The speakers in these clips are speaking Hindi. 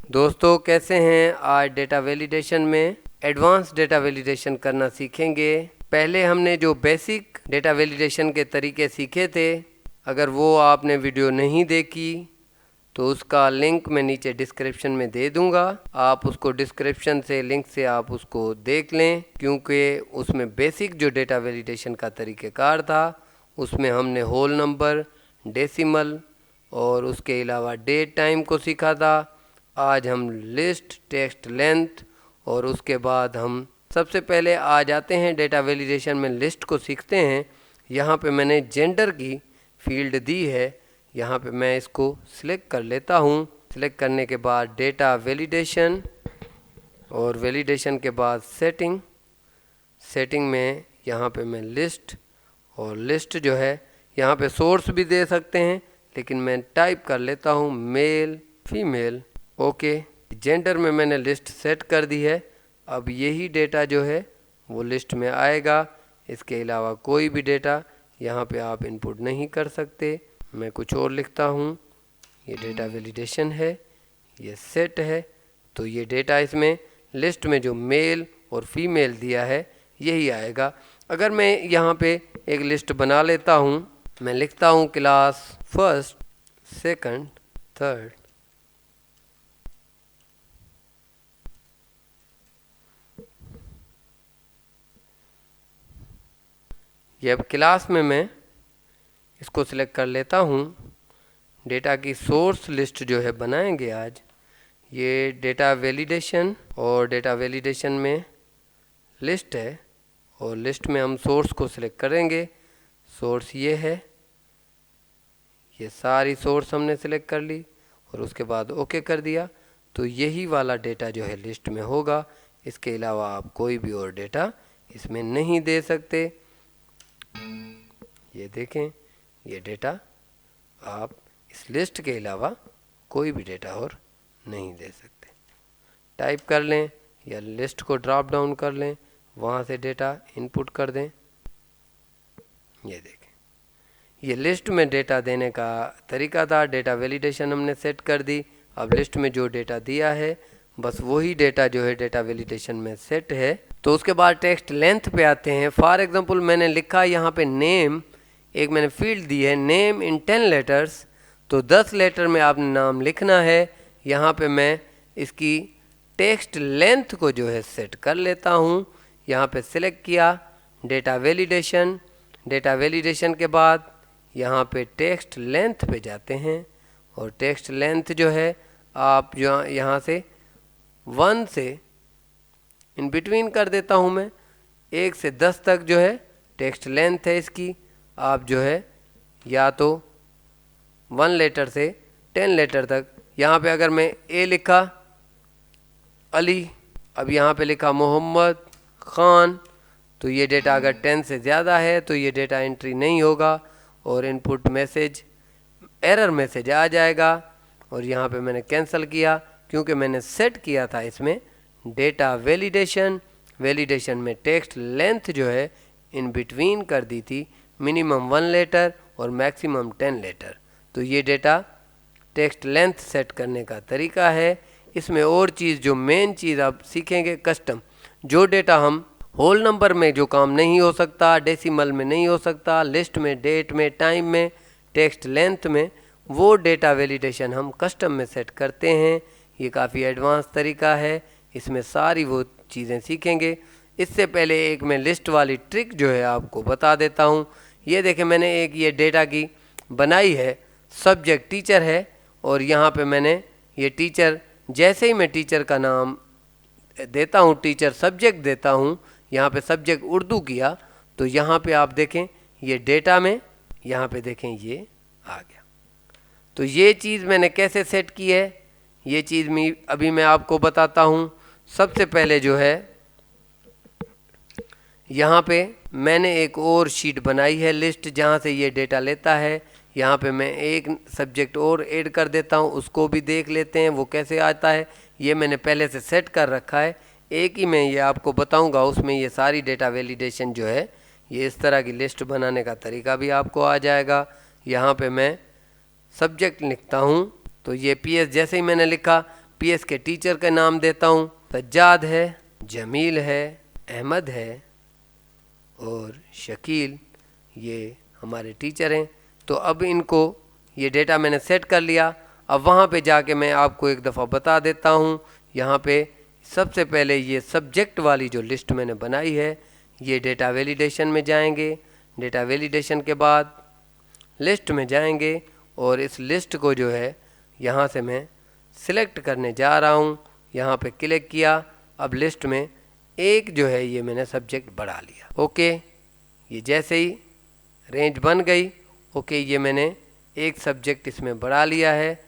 दोस्तों कैसे हैं। आज डेटा वैलिडेशन में एडवांस डेटा वैलिडेशन करना सीखेंगे। पहले हमने जो बेसिक डेटा वैलिडेशन के तरीके सीखे थे, अगर वो आपने वीडियो नहीं देखी तो उसका लिंक मैं नीचे डिस्क्रिप्शन में दे दूंगा। आप उसको डिस्क्रिप्शन से लिंक से आप उसको देख लें, क्योंकि उसमें बेसिक जो डेटा वैलिडेशन का तरीक़ेकार था उसमें हमने होल नंबर, डेसिमल और उसके अलावा डेट टाइम को सीखा था। आज हम लिस्ट, टेक्स्ट लेंथ और उसके बाद हम सबसे पहले आ जाते हैं डेटा वैलिडेशन में लिस्ट को सीखते हैं। यहाँ पे मैंने जेंडर की फील्ड दी है, यहाँ पे मैं इसको सिलेक्ट कर लेता हूँ। सिलेक्ट करने के बाद डेटा वैलिडेशन और वैलिडेशन के बाद सेटिंग। सेटिंग में यहाँ पे मैं लिस्ट और लिस्ट जो है यहाँ पे सोर्स भी दे सकते हैं, लेकिन मैं टाइप कर लेता हूँ मेल फीमेल। ओके, जेंडर में मैंने लिस्ट सेट कर दी है। अब यही डेटा जो है वो लिस्ट में आएगा। इसके अलावा कोई भी डेटा यहाँ पे आप इनपुट नहीं कर सकते। मैं कुछ और लिखता हूँ। ये डेटा वैलिडेशन है, ये सेट है, तो ये डेटा इसमें लिस्ट में जो मेल और फीमेल दिया है यही आएगा। अगर मैं यहाँ पे एक लिस्ट बना लेता हूँ, मैं लिखता हूँ क्लास फर्स्ट, सेकंड, थर्ड। ये अब क्लास में मैं इसको सिलेक्ट कर लेता हूँ। डेटा की सोर्स लिस्ट जो है बनाएंगे आज। ये डेटा वैलिडेशन और डेटा वैलिडेशन में लिस्ट है और लिस्ट में हम सोर्स को सिलेक्ट करेंगे। सोर्स ये है, ये सारी सोर्स हमने सिलेक्ट कर ली और उसके बाद ओके कर दिया, तो यही वाला डेटा जो है लिस्ट में होगा। इसके अलावा आप कोई भी और डेटा इसमें नहीं दे सकते। ये देखें, ये डेटा आप इस लिस्ट के अलावा कोई भी डेटा और नहीं दे सकते। टाइप कर लें या लिस्ट को ड्रॉप डाउन कर लें, वहाँ से डेटा इनपुट कर दें। ये देखें, ये लिस्ट में डेटा देने का तरीका था। डेटा वैलिडेशन हमने सेट कर दी। अब लिस्ट में जो डेटा दिया है बस वही डेटा जो है डेटा वैलिडेशन में सेट है। तो उसके बाद टेक्स्ट लेंथ पे आते हैं। फॉर एग्जांपल मैंने लिखा यहाँ पे नेम, एक मैंने फील्ड दी है नेम इन 10 लेटर्स, तो 10 लेटर में आपने नाम लिखना है। यहाँ पे मैं इसकी टेक्स्ट लेंथ को जो है सेट कर लेता हूँ। यहाँ पे सिलेक्ट किया डेटा वैलिडेशन। डेटा वैलिडेशन के बाद यहाँ पे टेक्स्ट लेंथ पे जाते हैं और टेक्स्ट लेंथ जो है आप जो यहाँ से 1 से इन बिटवीन कर देता हूँ मैं। 1 से 10 तक जो है टेक्स्ट लेंथ है इसकी। आप जो है या तो 1 लेटर से 10 लेटर तक, यहाँ पे अगर मैं ए लिखा अली, अब यहाँ पे लिखा मोहम्मद ख़ान, तो ये डेटा अगर 10 से ज़्यादा है तो ये डेटा एंट्री नहीं होगा और इनपुट मैसेज एरर मैसेज आ जाएगा। और यहाँ पे मैंने कैंसिल किया क्योंकि मैंने सेट किया था इसमें डेटा वैलिडेशन। वैलिडेशन में टेक्स्ट लेंथ जो है इन बिटवीन कर दी थी, मिनिमम 1 लेटर और मैक्सिमम 10 लेटर। तो ये डेटा टेक्स्ट लेंथ सेट करने का तरीका है। इसमें और चीज़ जो मेन चीज़ आप सीखेंगे, कस्टम। जो डेटा हम होल नंबर में जो काम नहीं हो सकता, डेसिमल में नहीं हो सकता, लिस्ट में, डेट में, टाइम में, टेक्स्ट लेंथ में, वो डेटा वैलिडेशन हम कस्टम में सेट करते हैं। ये काफ़ी एडवांस तरीका है, इसमें सारी वो चीज़ें सीखेंगे। इससे पहले एक मैं लिस्ट वाली ट्रिक जो है आपको बता देता हूँ। ये देखें, मैंने एक ये डेटा की बनाई है। सब्जेक्ट टीचर है और यहाँ पे मैंने ये टीचर, जैसे ही मैं टीचर का नाम देता हूँ, टीचर सब्जेक्ट देता हूँ, यहाँ पे सब्जेक्ट उर्दू किया, तो यहाँ पे आप देखें ये डेटा में, यहाँ पे देखें ये आ गया। तो ये चीज़ मैंने कैसे सेट की है, ये चीज़ अभी मैं आपको बताता हूँ। सबसे पहले जो है यहाँ पे मैंने एक और शीट बनाई है लिस्ट, जहाँ से ये डेटा लेता है। यहाँ पे मैं एक सब्जेक्ट और ऐड कर देता हूँ, उसको भी देख लेते हैं वो कैसे आता है। ये मैंने पहले से सेट कर रखा है, एक ही मैं ये आपको बताऊँगा। उसमें ये सारी डेटा वैलिडेशन जो है, ये इस तरह की लिस्ट बनाने का तरीका भी आपको आ जाएगा। यहाँ पे मैं सब्जेक्ट लिखता हूँ, तो ये PS जैसे ही मैंने लिखा, पीएस के टीचर का नाम देता हूँ, सज्जाद है, जमील है, अहमद है और शकील, ये हमारे टीचर हैं। तो अब इनको ये डेटा मैंने सेट कर लिया। अब वहाँ पे जाके मैं आपको एक दफ़ा बता देता हूँ। यहाँ पे सबसे पहले ये सब्जेक्ट वाली जो लिस्ट मैंने बनाई है, ये डेटा वैलिडेशन में जाएंगे। डेटा वैलिडेशन के बाद लिस्ट में जाएंगे और इस लिस्ट को जो है यहाँ से मैं सिलेक्ट करने जा रहा हूँ। यहाँ पे क्लिक किया। अब लिस्ट में एक जो है ये मैंने सब्जेक्ट बढ़ा लिया। ओके, ये जैसे ही रेंज बन गई, ओके, ये मैंने एक सब्जेक्ट इसमें बढ़ा लिया है।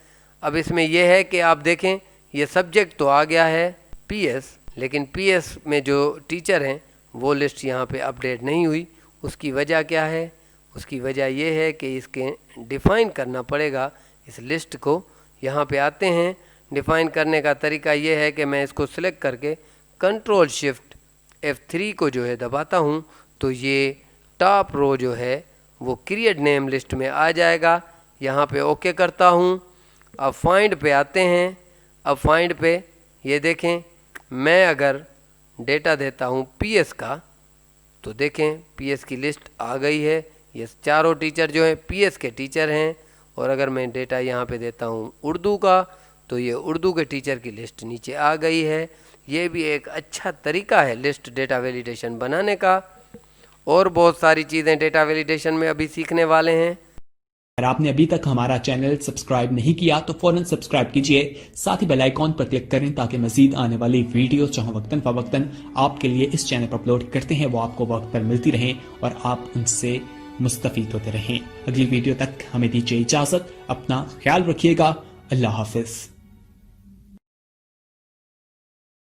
अब इसमें यह है कि आप देखें ये सब्जेक्ट तो आ गया है पीएस, लेकिन पीएस में जो टीचर हैं वो लिस्ट यहाँ पे अपडेट नहीं हुई। उसकी वजह क्या है? उसकी वजह यह है कि इसके डिफ़ाइन करना पड़ेगा इस लिस्ट को। यहाँ पे आते हैं, डिफ़ाइन करने का तरीका ये है कि मैं इसको सिलेक्ट करके कंट्रोल शिफ्ट F3 को जो है दबाता हूँ तो ये टॉप रो जो है वो क्रिएट नेम लिस्ट में आ जाएगा। यहाँ पे ओके करता हूँ। अब फाइंड पे आते हैं। अब फाइंड पे ये देखें, मैं अगर डेटा देता हूँ पीएस का तो देखें पीएस की लिस्ट आ गई है। ये चारों टीचर जो हैं पीएस के टीचर हैं। और अगर मैं डेटा यहाँ पे देता हूँ उर्दू का तो ये उर्दू के टीचर की लिस्ट नीचे आ गई है। ये भी एक अच्छा तरीका है लिस्ट डेटा वैलिडेशन बनाने का। और बहुत सारी चीज़ें डेटा वैलिडेशन में अभी सीखने वाले हैं। अगर आपने अभी तक हमारा चैनल सब्सक्राइब नहीं किया तो फौरन सब्सक्राइब कीजिए, साथ ही बेल आइकॉन पर क्लिक करें ताकि मजीद आने वाली वीडियो चाहे वक्तन फवक्तन आपके लिए इस चैनल पर अपलोड करते हैं वो आपको वक्त पर मिलती रहें और आप उनसे मुस्तफीद होते रहें। अगली वीडियो तक हमें दीजिए इजाजत। अपना ख्याल रखिएगा। अल्लाह हाफिज।